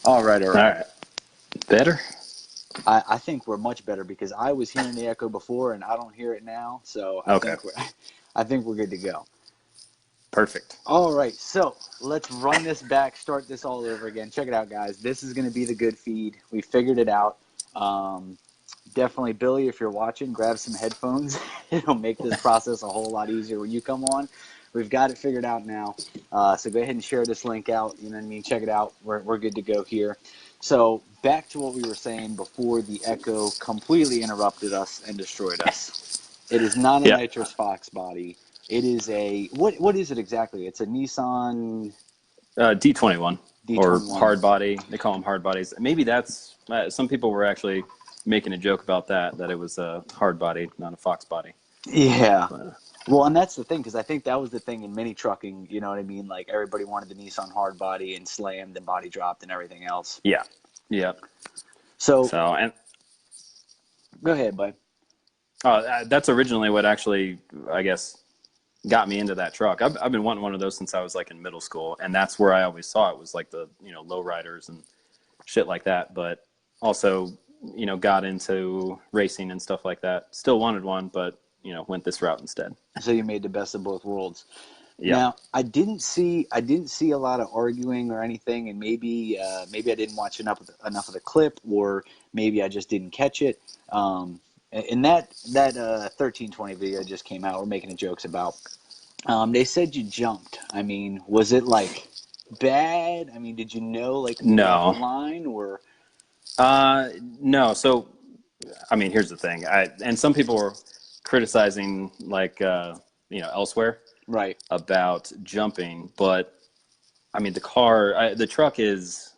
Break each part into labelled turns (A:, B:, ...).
A: All right, all
B: All
A: right.
B: right. Better?
A: I think we're much better because I was hearing the echo before and I don't hear it now. So I
B: Okay.
A: think I think we're good to go.
B: Perfect.
A: All right, so let's run this back, start this all over again. Check it out, guys. This is going to be the good feed. We figured it out. Definitely, Billy, if you're watching, grab some headphones. It'll make this process a whole lot easier when you come on. We've got it figured out now. So go ahead and share this link out. You know what I mean? Check it out. We're good to go here. So back to what we were saying before the echo completely interrupted us and destroyed us. It is not a
B: Yeah.
A: nitrous Fox body. It is a what is it exactly? It's a Nissan
B: D21 or
A: D21.
B: hard body. They call them hard bodies. Maybe that's some people were actually making a joke about that it was a hard body, not a Fox body.
A: Yeah.
B: But,
A: Well, and that's the thing, because I think that was the thing in mini trucking, you know what I mean? Like, everybody wanted the Nissan hard body and slammed and body dropped and everything else.
B: yeah. Yeah.
A: So,
B: So, and
A: go ahead, bud.
B: that's originally what actually, I guess, got me into that truck. I've been wanting one of those since I was like in middle school, and that's where I always saw it was like the low riders and shit like that. But also got into racing and stuff like that. Still wanted one, but went this route instead.
A: So you made the best of both worlds.
B: Yeah.
A: Now, I didn't see a lot of arguing or anything, and maybe I didn't watch enough of the clip, or maybe I just didn't catch it. And that 1320 video just came out. We're making jokes about. They said you jumped. I mean, was it like bad? I mean, did you know like to move out the
B: No.
A: line or?
B: No. So, I mean, here's the thing. And some people were criticizing like elsewhere
A: Right.
B: about jumping, but I mean the truck is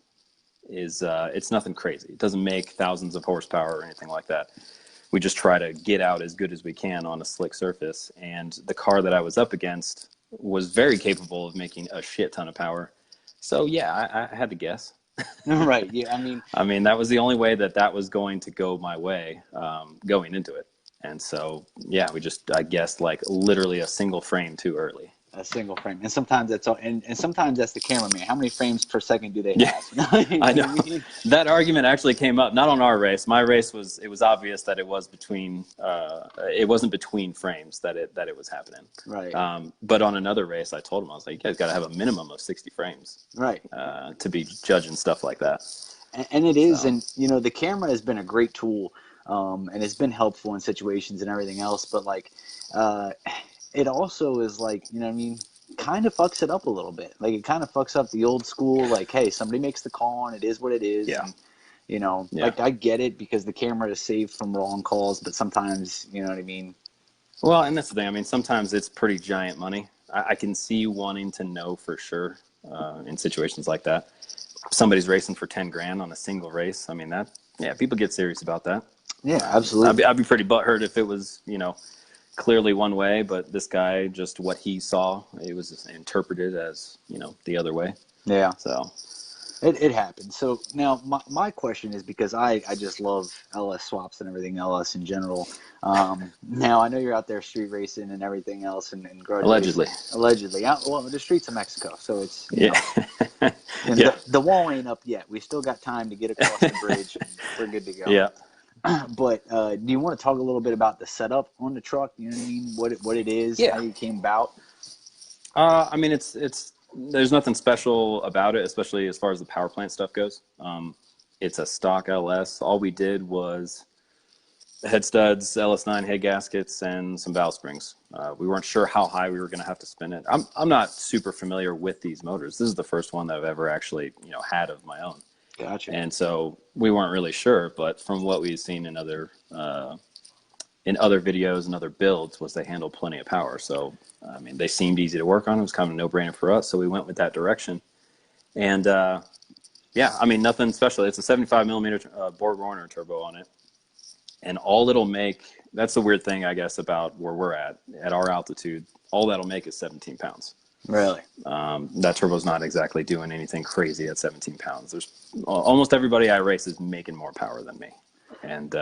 B: it's nothing crazy. It doesn't make thousands of horsepower or anything like that. We just try to get out as good as we can on a slick surface, and the car that I was up against was very capable of making a shit ton of power. So yeah, I had to guess.
A: Right. Yeah.
B: I mean, that was the only way that was going to go my way going into it. And so, yeah, I guessed like literally a single frame too early.
A: A single frame, and sometimes that's all, and sometimes that's the cameraman. How many frames per second do they
B: Yeah,
A: have? You know
B: I
A: what
B: know.
A: I mean?
B: That argument actually came up, not on our race. My race it was obvious that it was between, it wasn't between frames that it was happening.
A: Right.
B: But on another race, I told him, I was like, you guys got to have a minimum of 60 frames.
A: Right.
B: To be judging stuff like that.
A: And it is, and the camera has been a great tool, and it's been helpful in situations and everything else. But like, it also is like, you know what I mean, kind of fucks it up a little bit. Like, it kind of fucks up the old school, like, hey, somebody makes the call and it is what it is.
B: Yeah.
A: And,
B: Yeah.
A: like, I get it because the camera is saved from wrong calls, but sometimes, you know what I mean?
B: Well, and that's the thing. I mean, sometimes it's pretty giant money. I can see wanting to know for sure in situations like that. Somebody's racing for 10 grand on a single race. I mean, people get serious about that.
A: Yeah, absolutely.
B: I'd be pretty butthurt if it was, clearly one way, but this guy, just what he saw, it was interpreted as, the other way.
A: Yeah.
B: So
A: it happens. So now my question is, because I just love LS swaps and everything LS in general. Now I know you're out there street racing and everything else and road
B: allegedly.
A: racing. Allegedly. Well, the streets of Mexico, so it's
B: yeah.
A: yeah. The wall ain't up yet. We still got time to get across the bridge and we're good to go.
B: Yeah.
A: But do you want to talk a little bit about the setup on the truck? You know what I mean? What it is,
B: Yeah.
A: how you came about?
B: I mean, it's there's nothing special about it, especially as far as the power plant stuff goes. It's a stock LS. All we did was head studs, LS9 head gaskets, and some valve springs. We weren't sure how high we were going to have to spin it. I'm not super familiar with these motors. This is the first one that I've ever actually had of my own.
A: Gotcha.
B: And so we weren't really sure, but from what we've seen in other videos and other builds, was they handle plenty of power. So I mean, they seemed easy to work on. It was kind of a no-brainer for us, so we went with that direction. And yeah, I mean, nothing special. It's a 75 millimeter Borg-Warner turbo on it, and all it'll make. That's the weird thing, I guess, about where we're at our altitude. All that'll make is 17 pounds.
A: Really?
B: That turbo's not exactly doing anything crazy at 17 pounds. There's almost everybody I race is making more power than me. And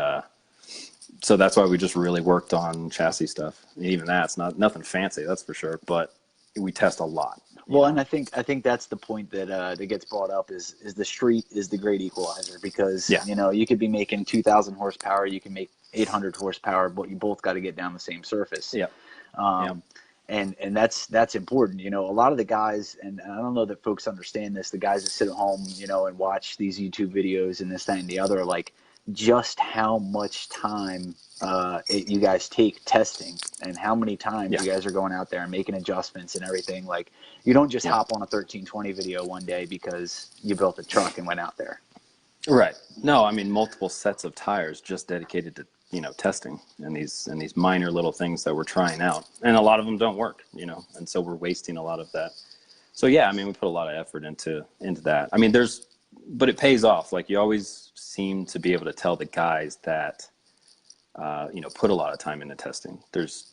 B: so that's why we just really worked on chassis stuff. And even that's nothing fancy, that's for sure. But we test a lot. You
A: Well,
B: know?
A: and I think that's the point that that gets brought up is the street is the great equalizer because
B: Yeah.
A: you could be making 2,000 horsepower, you can make 800 horsepower, but you both got to get down the same surface.
B: Yeah. Yeah.
A: Um, and that's important. A lot of the guys, and I don't know that folks understand this, the guys that sit at home, and watch these YouTube videos and this, that, and the other, like just how much time you guys take testing and how many times
B: Yeah.
A: you guys are going out there and making adjustments and everything. Like you don't just
B: Yeah.
A: hop on a 1320 video one day because you built a truck and went out there.
B: Right. No, I mean multiple sets of tires just dedicated to testing and these minor little things that we're trying out, and a lot of them don't work, and so we're wasting a lot of that. So yeah, I mean we put a lot of effort into that. I mean but it pays off. Like you always seem to be able to tell the guys that put a lot of time into testing. There's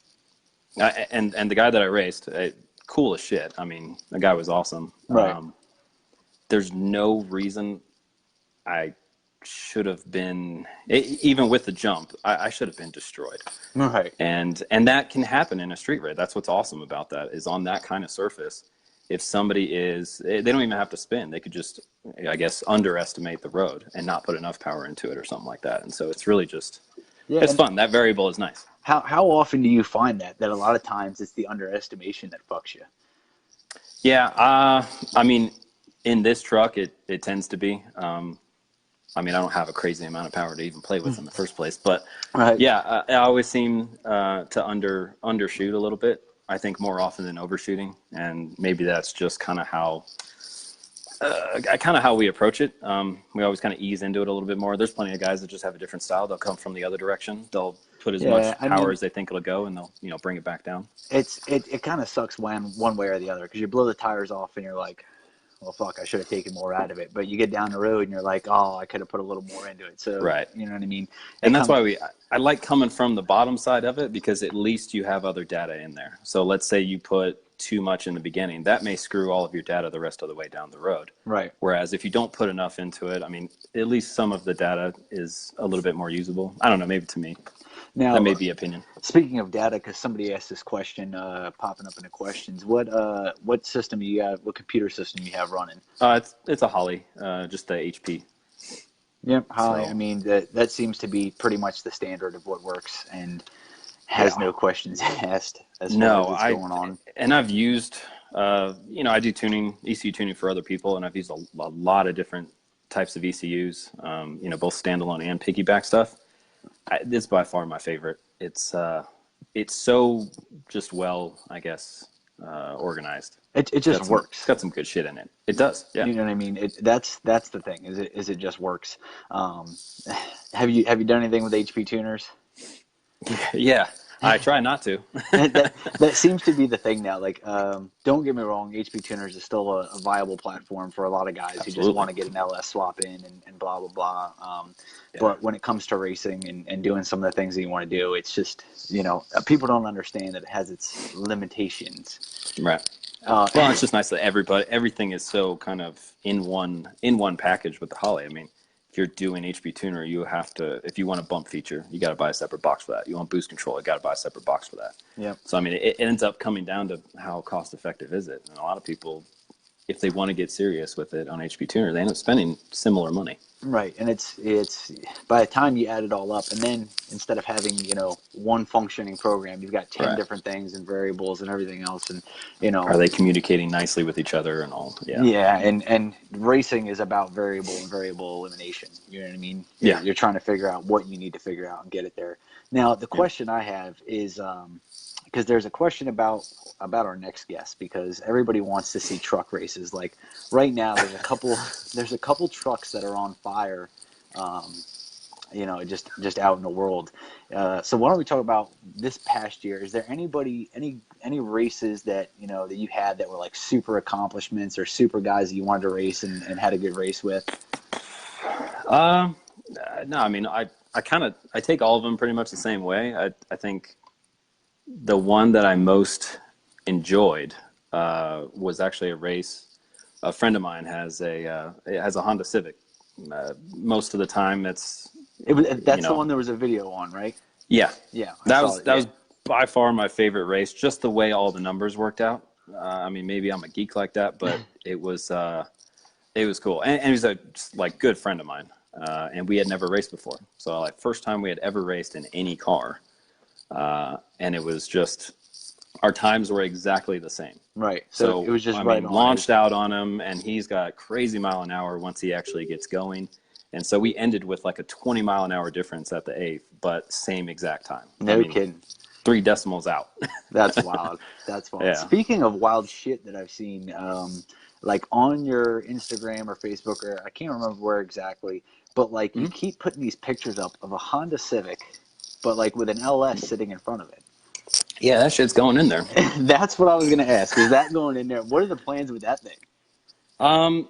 B: and the guy that I raced, cool as shit. I mean the guy was awesome.
A: Right.
B: There's no reason I should have been, even with the jump, I should have been destroyed.
A: Right.
B: And that can happen in a street race. That's what's awesome about that, is on that kind of surface, if somebody they don't even have to spin. They could just, I guess, underestimate the road and not put enough power into it or something like that. And so it's really just, it's fun. That variable is nice.
A: How often do you find that a lot of times it's the underestimation that fucks you?
B: Yeah. I mean, in this truck, it tends to be. I mean, I don't have a crazy amount of power to even play with in the first place, but
A: Right.
B: yeah, I always seem to undershoot a little bit. I think more often than overshooting, and maybe that's just kind of how we approach it. We always kind of ease into it a little bit more. There's plenty of guys that just have a different style. They'll come from the other direction. They'll put as much power as they think it'll go, and they'll bring it back down.
A: It kind of sucks one way or the other because you blow the tires off and you're like, well, fuck, I should have taken more out of it. But you get down the road and you're like, oh, I could have put a little more into it. So,
B: right.
A: You know what I mean?
B: And that's why I like coming from the bottom side of it, because at least you have other data in there. So let's say you put too much in the beginning, that may screw all of your data the rest of the way down the road.
A: Right.
B: Whereas if you don't put enough into it, I mean, at least some of the data is a little bit more usable. I don't know, maybe to me. Now, that may be opinion.
A: Speaking of data, because somebody asked this question, popping up in the questions, what system you got? What computer system you have running?
B: It's a Holly, just the HP.
A: Yep, Holly. So, I mean, that seems to be pretty much the standard of what works and has no questions asked as far as what's going on.
B: And I've used, I do tuning, ECU tuning for other people, and I've used a lot of different types of ECUs, both standalone and piggyback stuff. This is by far my favorite. It's so just well, I guess, organized.
A: It just works.
B: It's got some good shit in it. It does. Yeah.
A: You know what I mean? That's the thing. Is it just works? Have you done anything with HP tuners?
B: Yeah. I try not to.
A: that seems to be the thing now. Like, don't get me wrong, HP Tuners is still a viable platform for a lot of guys who just want to get an LS swap in and blah, blah, blah. But when it comes to racing and doing some of the things that you want to do, it's just, people don't understand that it has its limitations.
B: Right. Well, it's just nice that everything is so kind of in one package with the Holly. I mean, if you're doing HP Tuner, you have to, if you want a bump feature, you got to buy a separate box for that. You want boost control, you got to buy a separate box for that.
A: Yeah.
B: So, I mean, it ends up coming down to how cost effective is it. And a lot of people, if they want to get serious with it on HP Tuner, they end up spending similar money.
A: Right. And it's by the time you add it all up, and then instead of having, one functioning program, you've got 10 different things and variables and everything else. And,
B: are they communicating nicely with each other and all? Yeah.
A: Yeah. And racing is about variable elimination. You know what I mean?
B: Yeah.
A: You're trying to figure out what you need to figure out and get it there. Now, the question I have is, because there's a question about our next guest, because everybody wants to see truck races. Like right now, there's a couple trucks that are on fire, just out in the world. So why don't we talk about this past year? Is there any races that that you had that were like super accomplishments or super guys that you wanted to race and had a good race with?
B: No, I mean I take all of them pretty much the same way. I think the one that I most enjoyed was actually a race. A friend of mine has a Honda Civic. Most of the time, that's the one there was a video on, right? Yeah,
A: yeah.
B: That was by far my favorite race. Just the way all the numbers worked out. I mean, maybe I'm a geek like that, but it was cool. And he was a like good friend of mine, and we had never raced before. So like first time we had ever raced in any car, and it was just our times were exactly the same.
A: Right. So it
B: So
A: was just
B: I
A: right
B: mean,
A: on.
B: launched out on him, and he's got crazy mile an hour once he actually gets going. And so we ended with like a 20-mile-an-hour difference at the eighth, but same exact time. I
A: No
B: mean,
A: kidding.
B: 3 decimals out.
A: That's wild. That's wild.
B: Yeah.
A: Speaking of wild shit that I've seen, like on your Instagram or Facebook, or I can't remember where exactly, but like you keep putting these pictures up of a Honda Civic, but like with an LS sitting in front of it.
B: Yeah, that shit's going in there.
A: That's what I was gonna ask. Is that going in there? What are the plans with that thing?
B: Um,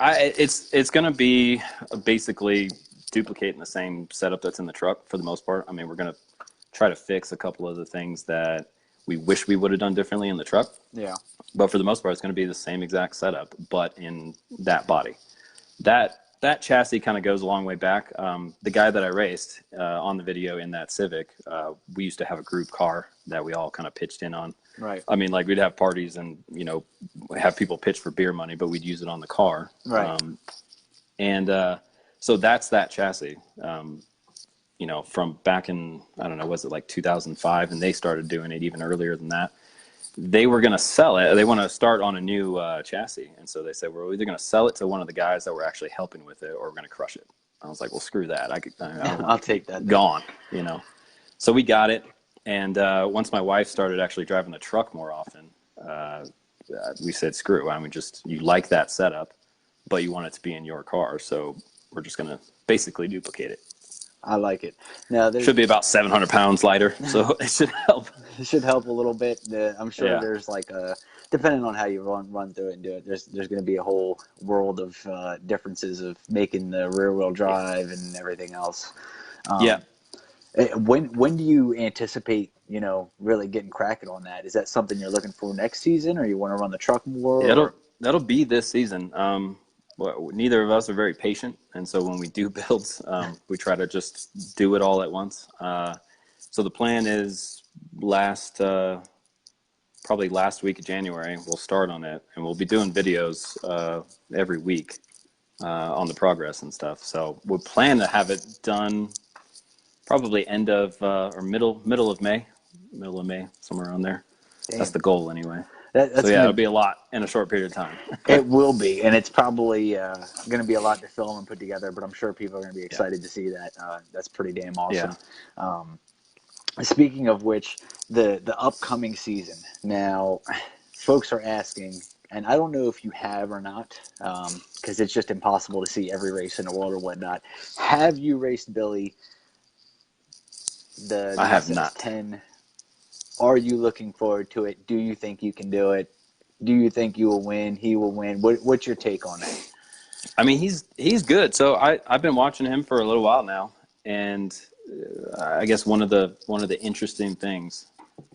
B: it's gonna be basically duplicating the same setup that's in the truck for the most part. I mean, we're gonna try to fix a couple of the things that we wish we would have done differently in the truck.
A: Yeah.
B: But for the most part, it's going to be the same exact setup, but in that body. That chassis kind of goes a long way back. The guy that I raced on the video in that Civic, we used to have a group car that we all kind of pitched in on.
A: Right.
B: I mean, like we'd have parties and have people pitch for beer money, but we'd use it on the car.
A: Right.
B: So that's that chassis. From back in, I don't know, was it like 2005? And they started doing it even earlier than that. They were going to sell it. They want to start on a new chassis. And so they said, we're either going to sell it to one of the guys that were actually helping with it, or we're going to crush it. I was like, well, screw that.
A: I'll take that.
B: Gone, So we got it. And once my wife started actually driving the truck more often, we said, screw. I mean, you like that setup, but you want it to be in your car. So we're just going to basically duplicate it.
A: I like it. Now,
B: Should be about 700 pounds lighter, so it should help.
A: It should help a little bit. I'm sure there's like depending on how you run through it and do it, there's going to be a whole world of differences of making the rear wheel drive and everything else. When do you anticipate really getting cracking on that? Is that something you're looking for next season, or you want to run the truck more?
B: Yeah, that'll be this season. Neither of us are very patient, and so when we do builds, we try to just do it all at once. So the plan is probably last week of January, we'll start on it, and we'll be doing videos every week on the progress and stuff. So we plan to have it done probably end of or middle of May, somewhere around there. Damn. That's the goal anyway. It'll be a lot in a short period of time.
A: It will be, and it's probably going to be a lot to film and put together, but I'm sure people are going to be excited to see that. That's pretty damn awesome. Yeah. Speaking of which, the upcoming season. Now, folks are asking, and I don't know if you have or not, because it's just impossible to see every race in the world or whatnot. Have you raced Billy?
B: I have not.
A: 10. Are you looking forward to it? Do you think you can do it? Do you think you will win? He will win. What's your take on that?
B: I mean, he's good. So I've been watching him for a little while now, and I guess one of the interesting things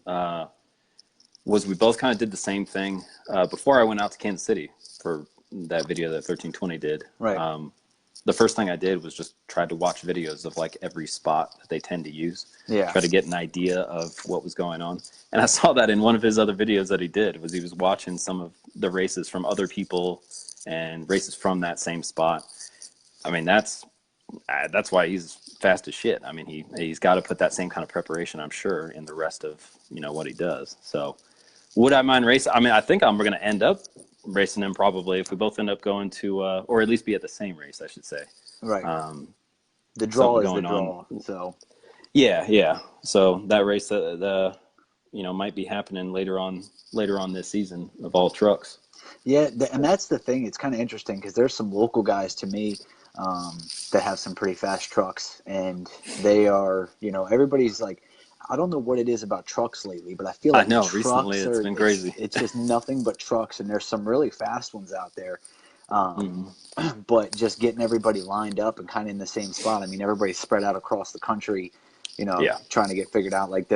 B: was we both kind of did the same thing before I went out to Kansas City for that video that 1320 did.
A: Right.
B: The first thing I did was just try to watch videos of like every spot that they tend to use.
A: Yeah.
B: Try to get an idea of what was going on. And I saw that in one of his other videos that he did, was he was watching some of the races from other people and races from that same spot. I mean, that's why he's fast as shit. I mean, he's got to put that same kind of preparation, I'm sure, in the rest of, what he does. So would I mind racing? I mean, I think I'm going to end up racing him probably if we both end up going to, or at least be at the same race, I should say.
A: Right. The draw is the draw. So.
B: Yeah. So that race, might be happening later on this season of all trucks.
A: Yeah, and that's the thing. It's kind of interesting because there's some local guys to me that have some pretty fast trucks, and they are, everybody's like, I don't know what it is about trucks lately, but I feel like
B: recently it's been crazy.
A: It's just nothing but trucks, and there's some really fast ones out there. But just getting everybody lined up and kind of in the same spot. I mean, everybody's spread out across the country, trying to get figured out. Like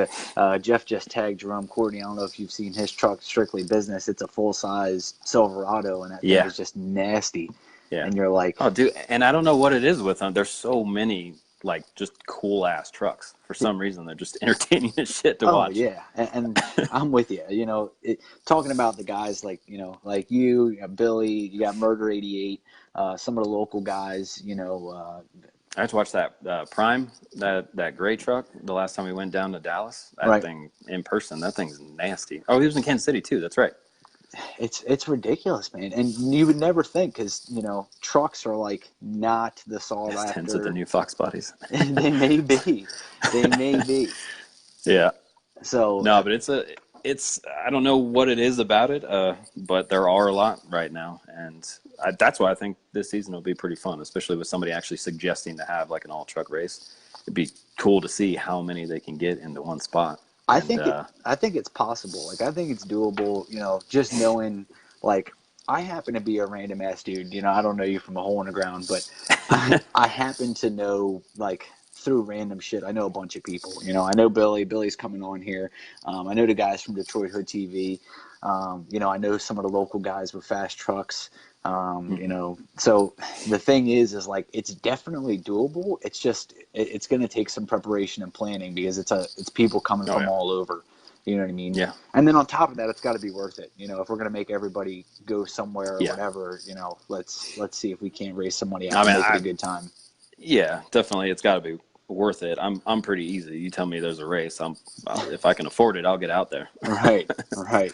A: Jeff just tagged Jerome Courtney. I don't know if you've seen his truck, Strictly Business. It's a full-size Silverado, and that thing is just nasty. Yeah. And you're like,
B: oh, dude, and I don't know what it is with them. There's so many like just cool ass trucks. For some reason, they're just entertaining as shit to
A: Oh
B: watch.
A: yeah, and I'm with you. You know, talking about the guys like like you got Billy, you got Murder 88, some of the local guys.
B: I had to watch that Prime, that gray truck. The last time we went down to Dallas, that
A: Right.
B: thing in person, that thing's nasty. Oh, he was in Kansas City too. That's right.
A: It's ridiculous, man. And you would never think because trucks are like not the sought
B: It's tens of the
A: after.
B: new Fox bodies.
A: They may be, they may be.
B: Yeah.
A: So
B: No, but it's I don't know what it is about it, but there are a lot right now, and that's why I think this season will be pretty fun, especially with somebody actually suggesting to have like an all truck race. It'd be cool to see how many they can get into one spot.
A: I
B: And
A: think I think it's possible. Like I think it's doable. Just knowing like I happen to be a random ass dude. I don't know you from a hole in the ground, but I happen to know like through random shit. I know a bunch of people. I know Billy. Billy's coming on here. I know the guys from Detroit Hood TV. I know some of the local guys with fast trucks. So the thing is like it's definitely doable. It's just it's going to take some preparation and planning because it's people coming
B: oh
A: from
B: yeah,
A: all over. You know what I mean?
B: yeah,
A: And then on top of that, it's got to be worth it. If we're going to make everybody go somewhere or
B: yeah.
A: whatever, let's see if we can't raise some money out
B: I
A: and
B: mean,
A: make it a good time.
B: yeah, definitely, it's got to be worth it. I'm pretty easy. You tell me there's a race, if I can afford it, I'll get out there.
A: Right, right.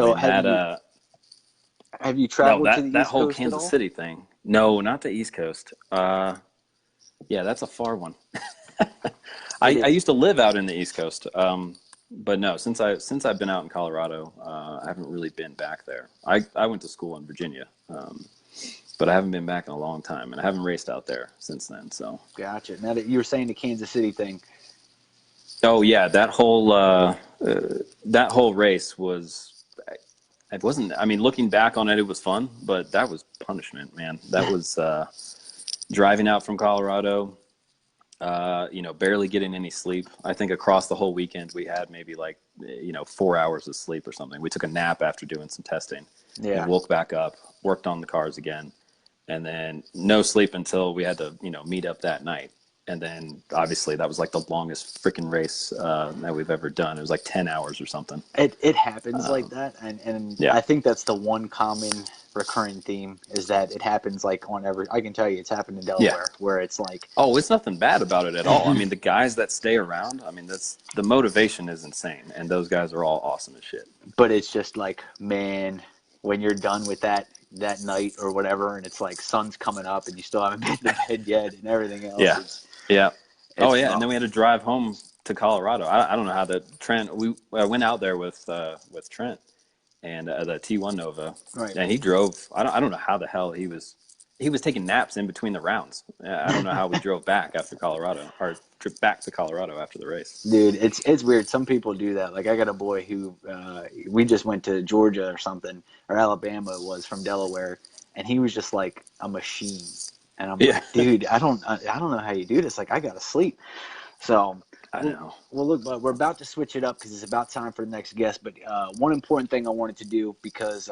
B: I
A: So
B: mean that
A: have you
B: no
A: traveled to the
B: that
A: East
B: whole
A: Coast at
B: Kansas
A: all?
B: City thing. No, not the East Coast. Yeah, that's a far one. I
A: It is.
B: used to live out in the East Coast, but no, since I've been out in Colorado, I haven't really been back there. I went to school in Virginia, but I haven't been back in a long time, and I haven't raced out there since then. So,
A: Gotcha. Now that you were saying the Kansas City thing,
B: oh yeah, that whole race was. It wasn't. I mean, looking back on it, it was fun, but that was punishment, man. That was driving out from Colorado. Barely getting any sleep. I think across the whole weekend we had maybe like 4 hours of sleep or something. We took a nap after doing some testing, and
A: yeah.
B: woke back up, worked on the cars again, and then no sleep until we had to meet up that night. And then obviously that was like the longest freaking race that we've ever done. It was like 10 hours or something.
A: It happens like that, and
B: Yeah,
A: I think that's the one common recurring theme is that it happens like on every. I can tell you, it's happened in
B: yeah.
A: Delaware where it's like,
B: Oh, it's nothing bad about it at all. I mean, the guys that stay around, I mean, that's the motivation is insane, and those guys are all awesome as shit.
A: but it's just like, man, when you're done with that night or whatever, and it's like sun's coming up and you still haven't been to bed yet, and everything else
B: Yeah,
A: is
B: yeah. Oh,
A: it's
B: yeah. And then we
A: rough.
B: had to drive home to Colorado. I don't know how the Trent. I went out there with Trent and the T1 Nova,
A: Right.
B: and he drove. I don't know how the hell he was taking naps in between the rounds. I don't know how we drove back after Colorado or trip back to Colorado after the race.
A: Dude, it's weird. Some people do that. Like I got a boy who we just went to Georgia or something, or Alabama it was from Delaware, and he was just like a machine. And I'm
B: Yeah,
A: like, dude, I don't know how you do this. Like I gotta sleep. So,
B: I
A: well,
B: know.
A: look, bud, we're about to switch it up because it's about time for the next guest. But one important thing I wanted to do because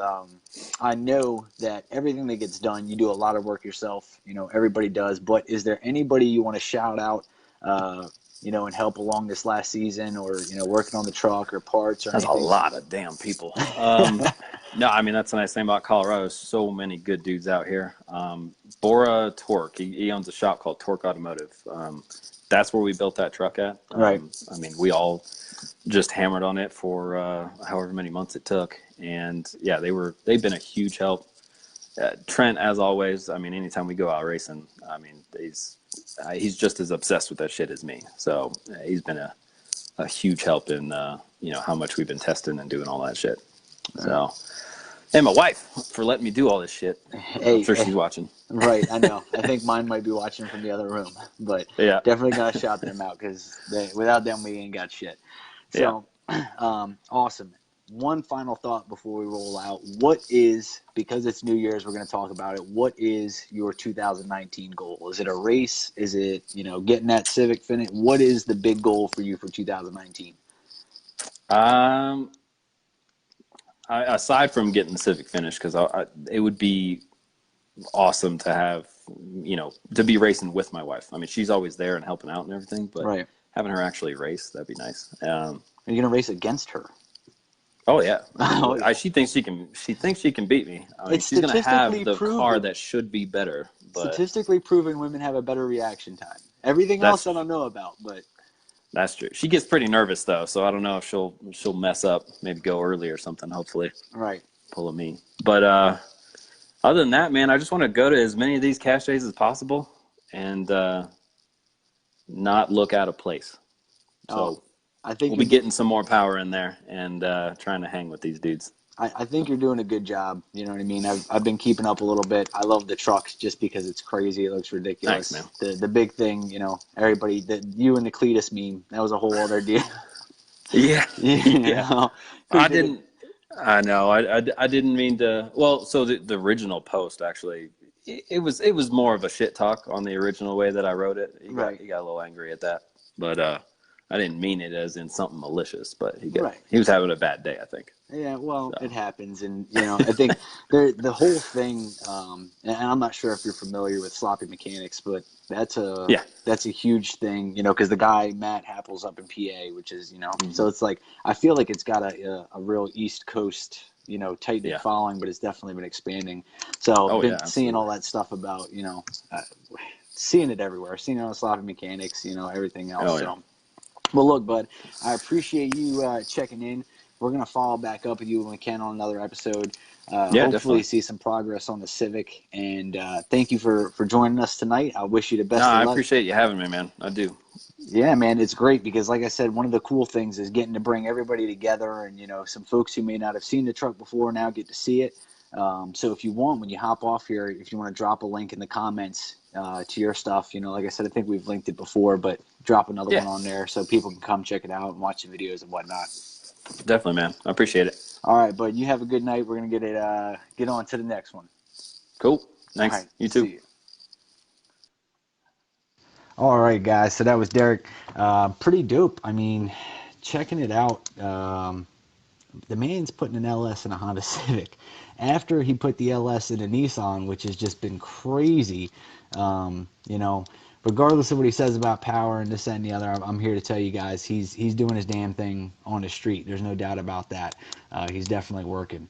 A: I know that everything that gets done, you do a lot of work yourself. Everybody does. But is there anybody you want to shout out? And help along this last season, or working on the truck or parts or
B: That's a
A: anything.
B: lot of damn people. No, I mean that's the nice thing about Colorado. So many good dudes out here. Bora Torque, he owns a shop called Torque Automotive. That's where we built that truck at.
A: Right.
B: I mean, we all just hammered on it for however many months it took, and yeah, they've been a huge help. Trent, as always. I mean, anytime we go out racing, I mean, he's just as obsessed with that shit as me. So he's been a huge help in how much we've been testing and doing all that shit. So, and my wife for letting me do all this shit. I'm
A: Hey,
B: sure she's watching.
A: right, I know. I think mine might be watching from the other room, but
B: Yeah,
A: definitely gotta shout them out because without them we ain't got shit.
B: yeah.
A: So, awesome. One final thought before we roll out. What is, because it's New Year's, we're going to talk about it. What is your 2019 goal? Is it a race? Is it, getting that Civic finish? What is the big goal for you for 2019?
B: Um, aside from getting the Civic finished, because it would be awesome to have to be racing with my wife. I mean, she's always there and helping out and everything, but
A: Right.
B: having her actually race, that'd be nice.
A: Are you gonna race against her?
B: Oh yeah,
A: Oh, yeah.
B: she thinks she can. She thinks she can beat me. I mean,
A: It's
B: she's gonna
A: statistically
B: have the car
A: proven.
B: that should be better, but
A: Statistically proven, women have a better reaction time. Everything else I
B: that's
A: don't know about, but
B: that's true. She gets pretty nervous though, so I don't know if she'll mess up. Maybe go early or something. Hopefully,
A: right.
B: pull a me. But other than that, man, I just want to go to as many of these cash days as possible and not look out of place. So
A: I think
B: we'll be getting some more power in there and trying to hang with these dudes.
A: I think you're doing a good job. You know what I mean? I've been keeping up a little bit. I love the trucks just because it's crazy. It looks ridiculous.
B: Thanks, man.
A: The big thing, everybody, you and the Cletus meme, that was a whole other deal.
B: Yeah.
A: Yeah.
B: I didn't. I know. I didn't mean to. Well, so the original post actually, it was more of a shit talk on the original way that I wrote it. He got a little angry at that, but I didn't mean it as in something malicious. But he was having a bad day, I think.
A: Yeah, well, it happens, and I think the whole thing, and I'm not sure if you're familiar with sloppy mechanics, but that's a huge thing, because the guy Matt Happel's up in PA, which is so it's like I feel like it's got a real East Coast tight knit following, but it's definitely been expanding. So been seeing all that stuff about seeing it everywhere, seeing it on sloppy mechanics, everything else.
B: Oh, yeah.
A: So, well, look, bud, I appreciate you checking in. We're going to follow back up with you when we can on another episode. Hopefully
B: definitely.
A: see some progress on the Civic. And thank you for joining us tonight. I wish you the best of luck.
B: I appreciate you having me, man. I do.
A: Yeah, man, it's great because, like I said, one of the cool things is getting to bring everybody together and, some folks who may not have seen the truck before now get to see it. So if you want, when you hop off here, if you want to drop a link in the comments to your stuff, like I said, I think we've linked it before, but drop another one on there so people can come check it out and watch the videos and whatnot.
B: Definitely, man. I appreciate it.
A: All right, bud. You have a good night. We're gonna get on to the next one.
B: Cool. Thanks.
A: All right,
B: you too.
A: See you. All right, guys. So that was Derek. Pretty dope. I mean, checking it out. The man's putting an LS in a Honda Civic after he put the LS in a Nissan, which has just been crazy. Regardless of what he says about power and this, that, and the other, I'm here to tell you guys he's doing his damn thing on the street. There's no doubt about that. He's definitely working.